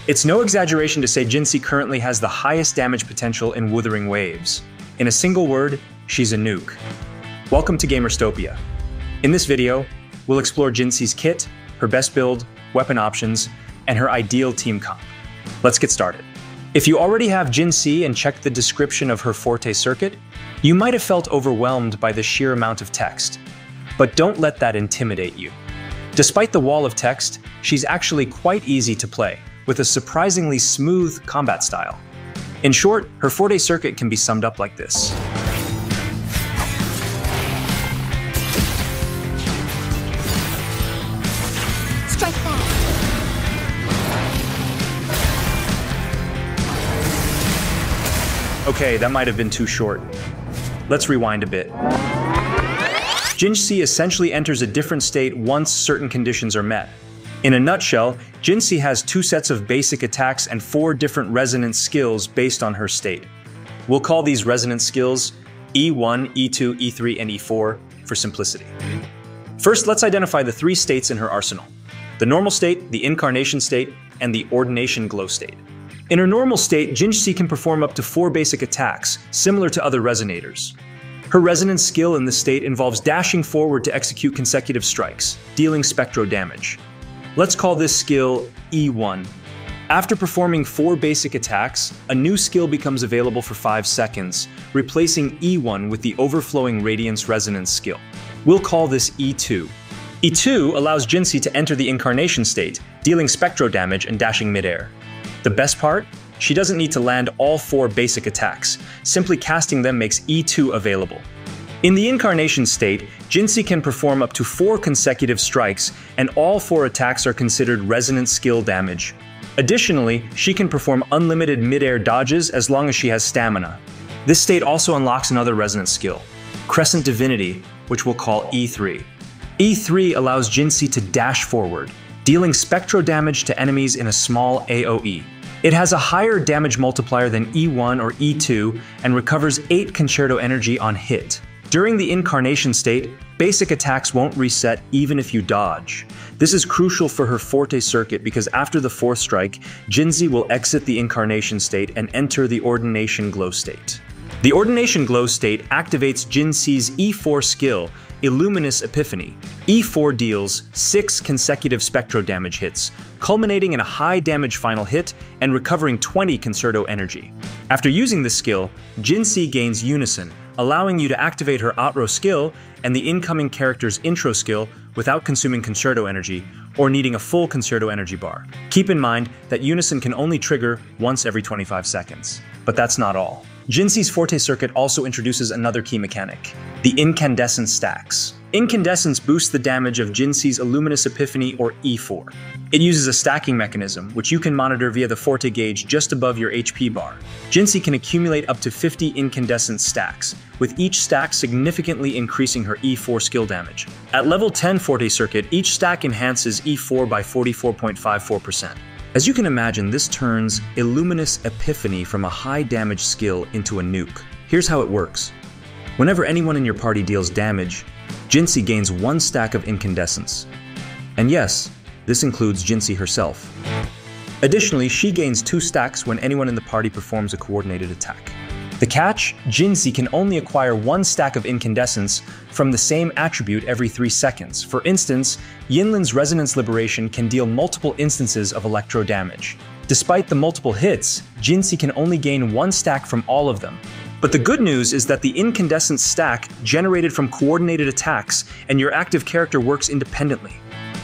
It's no exaggeration to say Jinhsi currently has the highest damage potential in Wuthering Waves. In a single word, she's a nuke. Welcome to Gamerstopia. In this video, we'll explore Jinhsi's kit, her best build, weapon options, and her ideal team comp. Let's get started. If you already have Jinhsi and checked the description of her Forte circuit, you might have felt overwhelmed by the sheer amount of text. But don't let that intimidate you. Despite the wall of text, she's actually quite easy to play, with a surprisingly smooth combat style. In short, her Forte circuit can be summed up like this. Strike fast. Okay, that might have been too short. Let's rewind a bit. Jinhsi essentially enters a different state once certain conditions are met. In a nutshell, Jinhsi has 2 sets of basic attacks and 4 different resonance skills based on her state. We'll call these resonance skills E1, E2, E3, and E4 for simplicity. First, let's identify the 3 states in her arsenal: the normal state, the incarnation state, and the ordination glow state. In her normal state, Jinhsi can perform up to 4 basic attacks, similar to other resonators. Her resonance skill in this state involves dashing forward to execute consecutive strikes, dealing spectro damage. Let's call this skill E1. After performing 4 basic attacks, a new skill becomes available for 5 seconds, replacing E1 with the overflowing radiance resonance skill. We'll call this E2. E2 allows Jinhsi to enter the incarnation state, dealing spectro damage and dashing midair. The best part? She doesn't need to land all 4 basic attacks. Simply casting them makes E2 available. In the incarnation state, Jinhsi can perform up to 4 consecutive strikes, and all 4 attacks are considered resonance skill damage. Additionally, she can perform unlimited mid-air dodges as long as she has stamina. This state also unlocks another resonance skill, Crescent Divinity, which we'll call E3. E3 allows Jinhsi to dash forward, dealing spectro damage to enemies in a small AoE. It has a higher damage multiplier than E1 or E2 and recovers 8 concerto energy on hit. During the incarnation state, basic attacks won't reset even if you dodge. This is crucial for her Forte circuit because after the 4th strike, Jinhsi will exit the incarnation state and enter the ordination glow state. The ordination glow state activates Jinhsi's E4 skill, Illuminous Epiphany. E4 deals 6 consecutive spectro damage hits, culminating in a high damage final hit and recovering 20 concerto energy. After using this skill, Jinhsi gains Unison, allowing you to activate her outro skill and the incoming character's intro skill without consuming concerto energy or needing a full concerto energy bar. Keep in mind that Unison can only trigger once every 25 seconds. But that's not all. Jinhsi's Forte circuit also introduces another key mechanic, the Incandescence stacks. Incandescence boosts the damage of Jinhsi's Illuminous Epiphany or E4. It uses a stacking mechanism, which you can monitor via the Forte gauge just above your HP bar. Jinhsi can accumulate up to 50 Incandescence stacks, with each stack significantly increasing her E4 skill damage. At level 10 Forte circuit, each stack enhances E4 by 44.54%. As you can imagine, this turns Illuminous Epiphany from a high damage skill into a nuke. Here's how it works. Whenever anyone in your party deals damage, Jinhsi gains 1 stack of Incandescence. And yes, this includes Jinhsi herself. Additionally, she gains 2 stacks when anyone in the party performs a coordinated attack. The catch? Jinhsi can only acquire 1 stack of Incandescence from the same attribute every 3 seconds. For instance, Yinlin's Resonance Liberation can deal multiple instances of electro damage. Despite the multiple hits, Jinhsi can only gain 1 stack from all of them. But the good news is that the Incandescence stack generated from coordinated attacks and your active character works independently.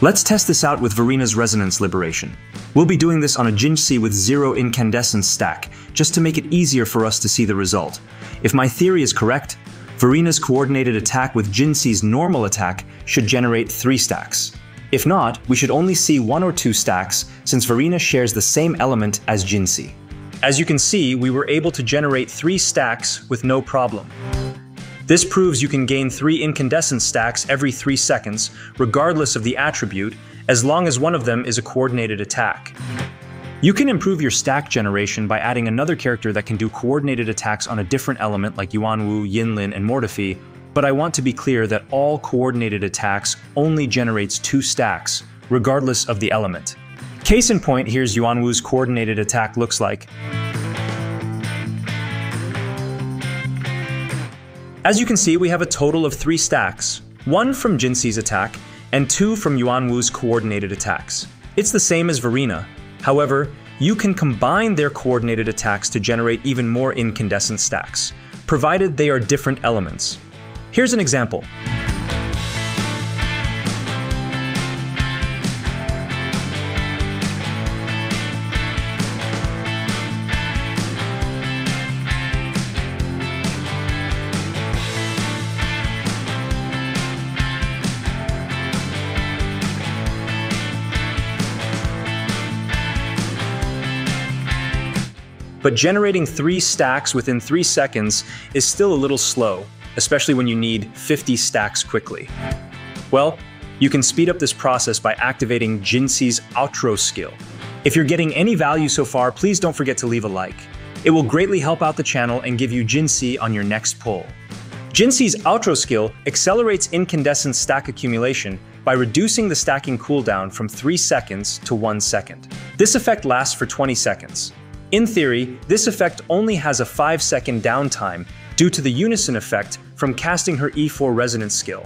Let's test this out with Verina's Resonance Liberation. We'll be doing this on a Jinhsi with 0 Incandescence stack, just to make it easier for us to see the result. If my theory is correct, Verina's coordinated attack with Jinhsi's normal attack should generate 3 stacks. If not, we should only see 1 or 2 stacks, since Verina shares the same element as Jinhsi. As you can see, we were able to generate 3 stacks with no problem. This proves you can gain 3 Incandescence stacks every 3 seconds, regardless of the attribute, as long as one of them is a coordinated attack. You can improve your stack generation by adding another character that can do coordinated attacks on a different element like Yuanwu, Yinlin, and Mortefi, but I want to be clear that all coordinated attacks only generates 2 stacks, regardless of the element. Case in point, here's Yuanwu's coordinated attack looks like. As you can see, we have a total of 3 stacks, 1 from Jinhsi's attack and 2 from Yuanwu's coordinated attacks. It's the same as Verena. However, you can combine their coordinated attacks to generate even more incandescent stacks, provided they are different elements. Here's an example. But generating 3 stacks within 3 seconds is still a little slow, especially when you need 50 stacks quickly. Well, you can speed up this process by activating Jinhsi's outro skill. If you're getting any value so far, please don't forget to leave a like. It will greatly help out the channel and give you Jinhsi on your next pull. Jinhsi's outro skill accelerates incandescent stack accumulation by reducing the stacking cooldown from 3 seconds to 1 second. This effect lasts for 20 seconds. In theory, this effect only has a 5-second downtime due to the unison effect from casting her E4 resonance skill.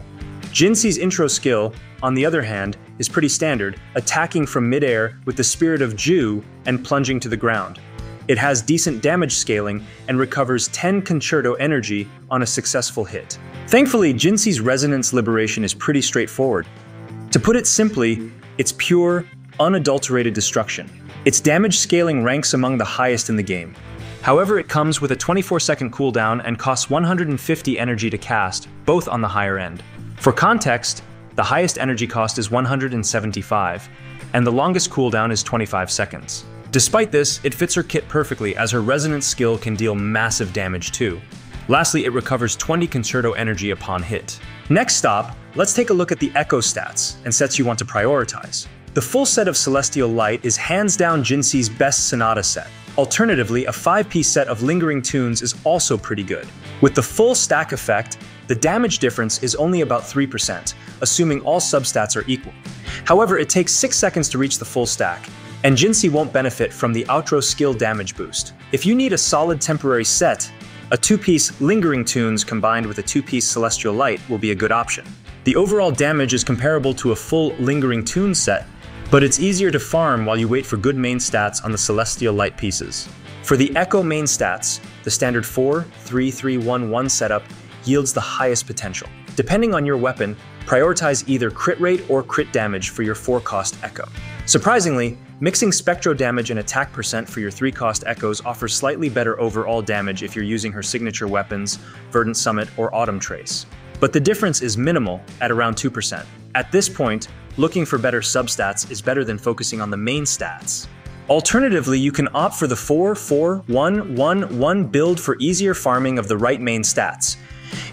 Jinhsi's intro skill, on the other hand, is pretty standard, attacking from midair with the Spirit of Ju and plunging to the ground. It has decent damage scaling and recovers 10 concerto energy on a successful hit. Thankfully, Jinhsi's resonance liberation is pretty straightforward. To put it simply, it's pure, unadulterated destruction. Its damage scaling ranks among the highest in the game. However, it comes with a 24-second cooldown and costs 150 energy to cast, both on the higher end. For context, the highest energy cost is 175, and the longest cooldown is 25 seconds. Despite this, it fits her kit perfectly as her resonance skill can deal massive damage too. Lastly, it recovers 20 concerto energy upon hit. Next stop, let's take a look at the echo stats and sets you want to prioritize. The full set of Celestial Light is hands down Jinhsi's best Sonata set. Alternatively, a 5-piece set of Lingering Tunes is also pretty good. With the full stack effect, the damage difference is only about 3%, assuming all substats are equal. However, it takes 6 seconds to reach the full stack, and Jinhsi won't benefit from the outro skill damage boost. If you need a solid temporary set, a 2-piece Lingering Tunes combined with a 2-piece Celestial Light will be a good option. The overall damage is comparable to a full Lingering Tunes set, but it's easier to farm while you wait for good main stats on the Celestial Light pieces. For the Echo main stats, the standard 4-3-3-1-1 setup yields the highest potential. Depending on your weapon, prioritize either crit rate or crit damage for your 4-cost Echo. Surprisingly, mixing Spectro damage and attack percent for your 3-cost Echoes offers slightly better overall damage if you're using her signature weapons, Verdant Summit, or Autumn Trace. But the difference is minimal at around 2%. At this point, looking for better substats is better than focusing on the main stats. Alternatively, you can opt for the 4-4-1-1-1 build for easier farming of the right main stats.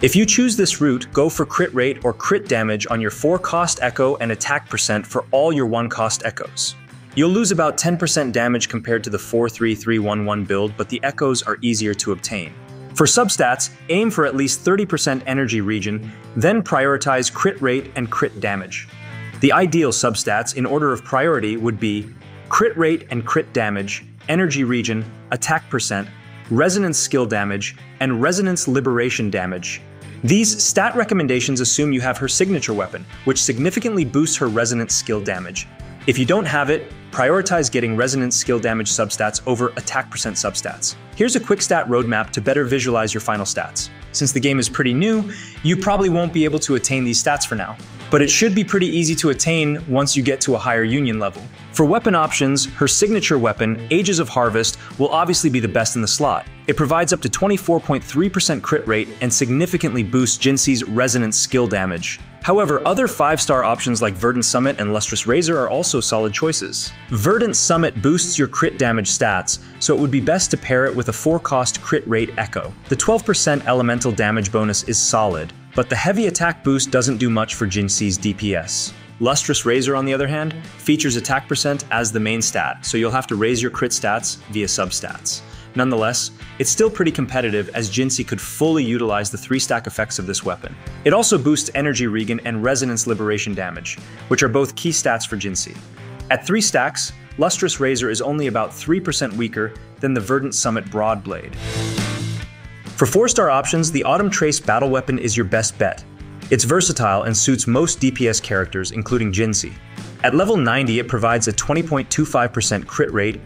If you choose this route, go for crit rate or crit damage on your 4-cost Echo and attack percent for all your 1-cost Echoes. You'll lose about 10% damage compared to the 4-3-3-1-1 build, but the Echoes are easier to obtain. For substats, aim for at least 30% energy regen, then prioritize crit rate and crit damage. The ideal substats in order of priority would be crit rate and crit damage, energy regen, attack percent, resonance skill damage, and resonance liberation damage. These stat recommendations assume you have her signature weapon, which significantly boosts her resonance skill damage. If you don't have it, prioritize getting resonance skill damage substats over attack percent substats. Here's a quick stat roadmap to better visualize your final stats. Since the game is pretty new, you probably won't be able to attain these stats for now, but it should be pretty easy to attain once you get to a higher union level. For weapon options, her signature weapon, Ages of Harvest, will obviously be the best in the slot. It provides up to 24.3% crit rate and significantly boosts Jinhsi's resonance skill damage. However, other 5-star options like Verdant Summit and Lustrous Razor are also solid choices. Verdant Summit boosts your crit damage stats, so it would be best to pair it with a 4-cost crit rate Echo. The 12% elemental damage bonus is solid, but the heavy attack boost doesn't do much for Jinhsi's DPS. Lustrous Razor, on the other hand, features attack percent as the main stat, so you'll have to raise your crit stats via substats. Nonetheless, it's still pretty competitive as Jinhsi could fully utilize the 3-stack effects of this weapon. It also boosts energy regen and resonance liberation damage, which are both key stats for Jinhsi. At 3 stacks, Lustrous Razor is only about 3% weaker than the Verdant Summit Broadblade. For 4-star options, the Autumn Trace battle weapon is your best bet. It's versatile and suits most DPS characters, including Jinhsi. At level 90, it provides a 20.25% crit rate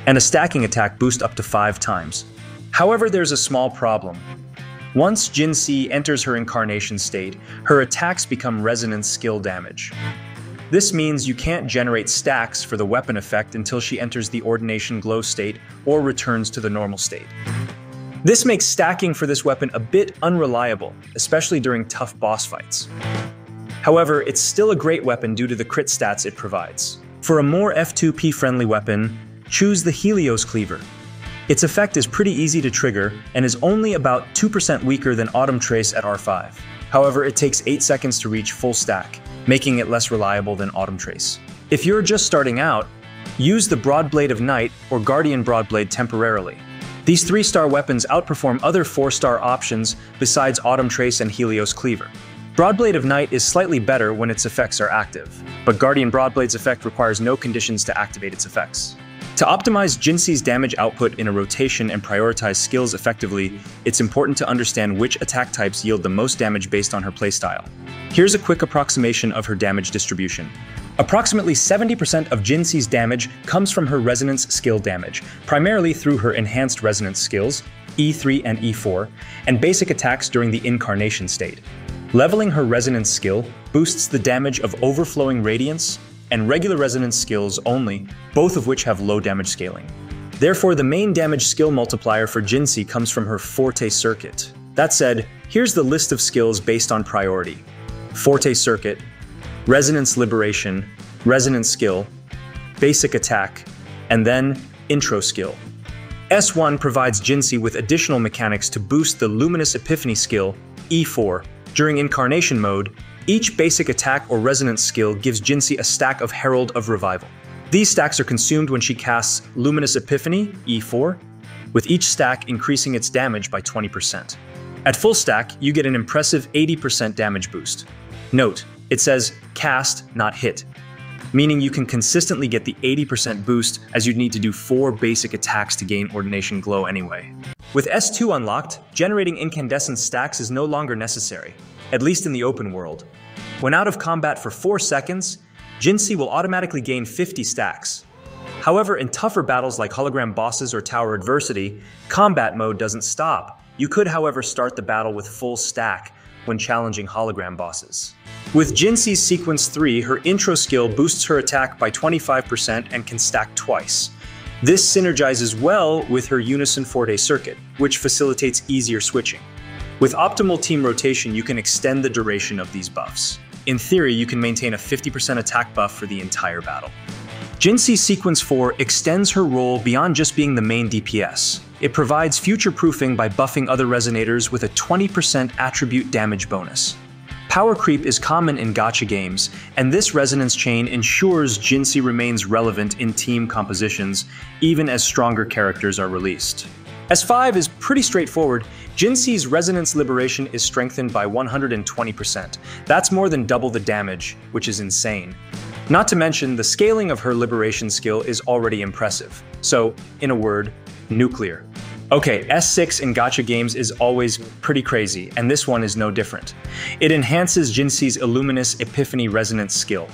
and a stacking attack boost up to 5 times. However, there's a small problem. Once Jinhsi enters her incarnation state, her attacks become resonance skill damage. This means you can't generate stacks for the weapon effect until she enters the Ordination Glow state or returns to the normal state. This makes stacking for this weapon a bit unreliable, especially during tough boss fights. However, it's still a great weapon due to the crit stats it provides. For a more F2P-friendly weapon, choose the Helios Cleaver. Its effect is pretty easy to trigger and is only about 2% weaker than Autumn Trace at R5. However, it takes 8 seconds to reach full stack, making it less reliable than Autumn Trace. If you're just starting out, use the Broadblade of Night or Guardian Broadblade temporarily. These 3-star weapons outperform other 4-star options besides Autumn Trace and Helios Cleaver. Broadblade of Night is slightly better when its effects are active, but Guardian Broadblade's effect requires no conditions to activate its effects. To optimize Jinhsi's damage output in a rotation and prioritize skills effectively, it's important to understand which attack types yield the most damage based on her playstyle. Here's a quick approximation of her damage distribution. Approximately 70% of Jinhsi's damage comes from her resonance skill damage, primarily through her enhanced resonance skills, E3 and E4, and basic attacks during the incarnation state. Leveling her resonance skill boosts the damage of overflowing radiance and regular resonance skills only, both of which have low damage scaling. Therefore, the main damage skill multiplier for Jinhsi comes from her Forte circuit. That said, here's the list of skills based on priority. Forte circuit, Resonance Liberation, Resonance Skill, Basic Attack, and then Intro Skill. S1 provides Jinhsi with additional mechanics to boost the Luminous Epiphany skill, E4. During Incarnation mode, each basic attack or resonance skill gives Jinhsi a stack of Herald of Revival. These stacks are consumed when she casts Luminous Epiphany, E4, with each stack increasing its damage by 20%. At full stack, you get an impressive 80% damage boost. Note, it says cast, not hit, meaning you can consistently get the 80% boost as you'd need to do 4 basic attacks to gain Ordination Glow anyway. With S2 unlocked, generating Incandescence stacks is no longer necessary, at least in the open world. When out of combat for 4 seconds, Jinhsi will automatically gain 50 stacks. However, in tougher battles like hologram bosses or tower adversity, combat mode doesn't stop. You could, however, start the battle with full stack when challenging hologram bosses. With Jinhsi's Sequence 3, her intro skill boosts her attack by 25% and can stack twice. This synergizes well with her Unison Forte circuit, which facilitates easier switching. With optimal team rotation, you can extend the duration of these buffs. In theory, you can maintain a 50% attack buff for the entire battle. Jinhsi's Sequence 4 extends her role beyond just being the main DPS. It provides future-proofing by buffing other resonators with a 20% attribute damage bonus. Power creep is common in gacha games, and this resonance chain ensures Jinhsi remains relevant in team compositions, even as stronger characters are released. S5 is pretty straightforward. Jinhsi's Resonance Liberation is strengthened by 120%. That's more than double the damage, which is insane. Not to mention, the scaling of her Liberation skill is already impressive. So, in a word, nuclear. Okay, S6 in gacha games is always pretty crazy, and this one is no different. It enhances Jinhsi's Illuminous Epiphany Resonance skill,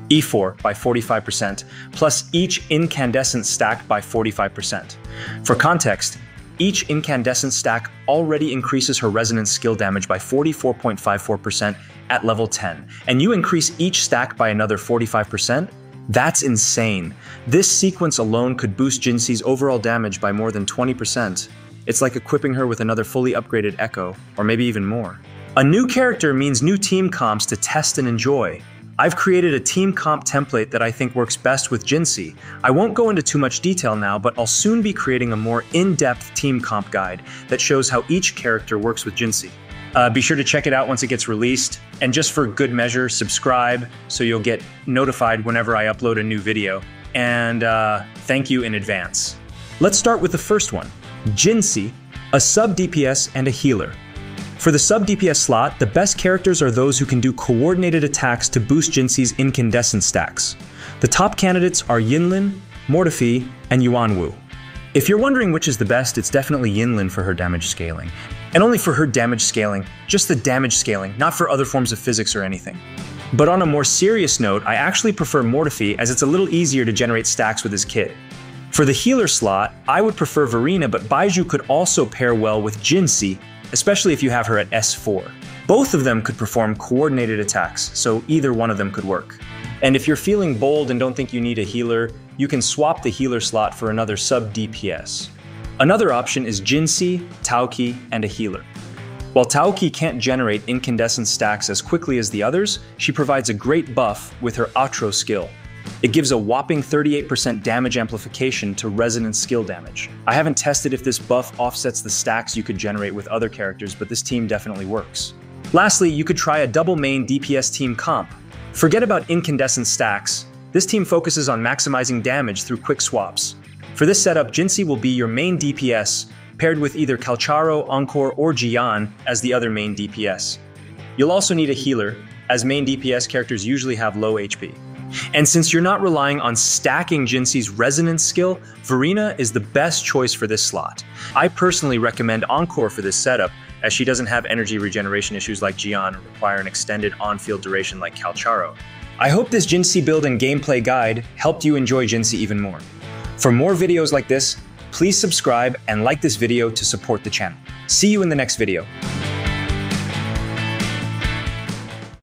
E4 by 45%, plus each Incandescence stack by 45%. For context, each Incandescence stack already increases her resonance skill damage by 44.54% at level 10, and you increase each stack by another 45%? That's insane. This sequence alone could boost Jinhsi's overall damage by more than 20%. It's like equipping her with another fully upgraded Echo, or maybe even more. A new character means new team comps to test and enjoy. I've created a team comp template that I think works best with Jinhsi. I won't go into too much detail now, but I'll soon be creating a more in-depth team comp guide that shows how each character works with Jinhsi. Be sure to check it out once it gets released, and just for good measure, subscribe so you'll get notified whenever I upload a new video. And thank you in advance. Let's start with the first one, Jinhsi, a sub-DPS and a healer. For the sub-DPS slot, the best characters are those who can do coordinated attacks to boost Jinhsi's Incandescence stacks. The top candidates are Yinlin, Mortefi, and Yuanwu. If you're wondering which is the best, it's definitely Yinlin for her damage scaling. And only for her damage scaling, just the damage scaling, not for other forms of physics or anything. But on a more serious note, I actually prefer Mortefi as it's a little easier to generate stacks with his kit. For the healer slot, I would prefer Verena, but Baizhu could also pair well with Jinhsi, especially if you have her at S4. Both of them could perform coordinated attacks, so either one of them could work. And if you're feeling bold and don't think you need a healer, you can swap the healer slot for another sub-DPS. Another option is Jinhsi, Taoqi, and a healer. While Taoqi can't generate incandescent stacks as quickly as the others, she provides a great buff with her Atro skill. It gives a whopping 38% damage amplification to resonance skill damage. I haven't tested if this buff offsets the stacks you could generate with other characters, but this team definitely works. Lastly, you could try a double main DPS team comp. Forget about incandescent stacks. This team focuses on maximizing damage through quick swaps. For this setup, Jinhsi will be your main DPS, paired with either Calcharo, Encore, or Jian as the other main DPS. You'll also need a healer, as main DPS characters usually have low HP. And since you're not relying on stacking Jinhsi's resonance skill, Verena is the best choice for this slot. I personally recommend Encore for this setup, as she doesn't have energy regeneration issues like Jian or require an extended on-field duration like Calcharo. I hope this Jinhsi build and gameplay guide helped you enjoy Jinhsi even more. For more videos like this, please subscribe and like this video to support the channel. See you in the next video.